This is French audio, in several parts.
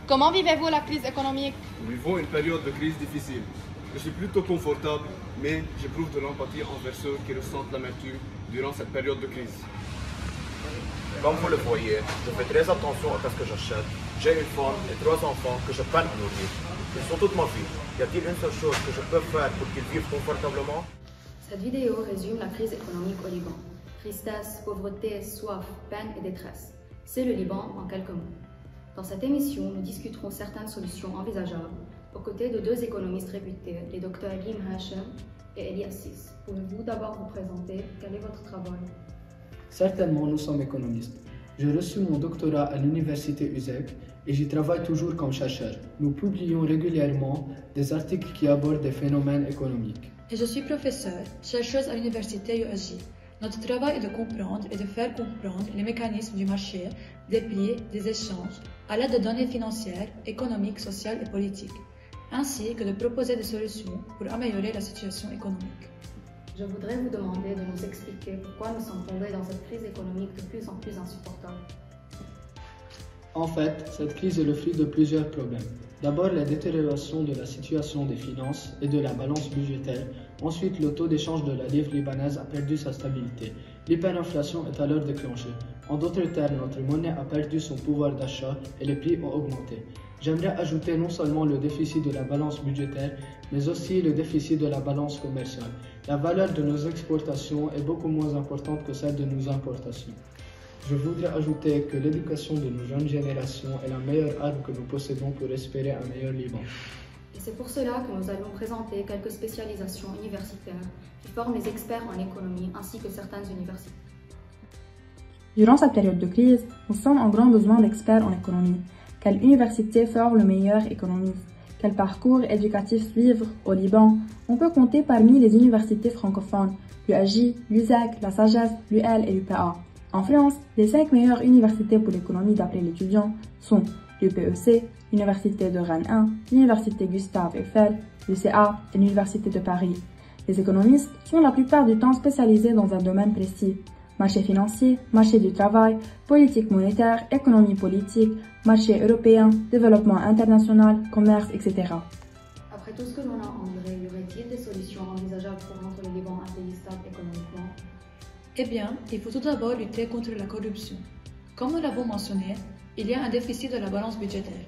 Comment vivez-vous la crise économique? Nous vivons une période de crise difficile. Je suis plutôt confortable, mais j'éprouve de l'empathie envers ceux qui ressentent l'amertume durant cette période de crise. Comme vous le voyez, je fais très attention à ce que j'achète. J'ai une femme et 3 enfants que je peine à nourrir. Ils sont toute ma vie. Y a-t-il une seule chose que je peux faire pour qu'ils vivent confortablement? Cette vidéo résume la crise économique au Liban. Tristesse, pauvreté, soif, peine et détresse. C'est le Liban en quelques mots. Dans cette émission, nous discuterons certaines solutions envisageables aux côtés de 2 économistes réputés, les docteurs Rim Hachem et Eli Assis. Pouvez-vous d'abord vous présenter? Quel est votre travail? Certainement, nous sommes économistes. J'ai reçu mon doctorat à l'université USEC et j'y travaille toujours comme chercheur. Nous publions régulièrement des articles qui abordent des phénomènes économiques. Et je suis professeure, chercheuse à l'université USJ. Notre travail est de comprendre et de faire comprendre les mécanismes du marché, des prix, des échanges, à l'aide de données financières, économiques, sociales et politiques, ainsi que de proposer des solutions pour améliorer la situation économique. Je voudrais vous demander de nous expliquer pourquoi nous sommes tombés dans cette crise économique de plus en plus insupportable. En fait, cette crise est le fruit de plusieurs problèmes. D'abord, la détérioration de la situation des finances et de la balance budgétaire. Ensuite, le taux d'échange de la livre libanaise a perdu sa stabilité. L'hyperinflation est alors déclenchée. En d'autres termes, notre monnaie a perdu son pouvoir d'achat et les prix ont augmenté. J'aimerais ajouter non seulement le déficit de la balance budgétaire, mais aussi le déficit de la balance commerciale. La valeur de nos exportations est beaucoup moins importante que celle de nos importations. Je voudrais ajouter que l'éducation de nos jeunes générations est la meilleure arme que nous possédons pour espérer un meilleur Liban. Et c'est pour cela que nous allons présenter quelques spécialisations universitaires qui forment les experts en économie ainsi que certaines universités. Durant cette période de crise, nous sommes en grand besoin d'experts en économie. Quelle université forme le meilleur économiste? Quel parcours éducatif suivre au Liban? On peut compter parmi les universités francophones, l'UAJ, l'USEC, la Sagesse, l'UL et l'UPA. En France, les 5 meilleures universités pour l'économie d'après l'étudiant sont l'UPEC, l'Université de Rennes 1, l'Université Gustave Eiffel, l'UCA et l'Université de Paris. Les économistes sont la plupart du temps spécialisés dans un domaine précis. Marché financier, marché du travail, politique monétaire, économie politique, marché européen, développement international, commerce, etc. Après tout ce que l'on a enduré, y aurait-il des solutions envisageables pour rendre le Liban un pays stable économiquement? Eh bien, il faut tout d'abord lutter contre la corruption. Comme nous l'avons mentionné, il y a un déficit de la balance budgétaire.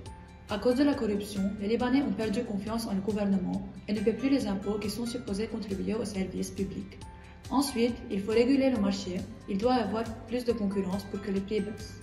À cause de la corruption, les Libanais ont perdu confiance en le gouvernement et ne paient plus les impôts qui sont supposés contribuer aux services publics. Ensuite, il faut réguler le marché. Il doit y avoir plus de concurrence pour que les prix baissent.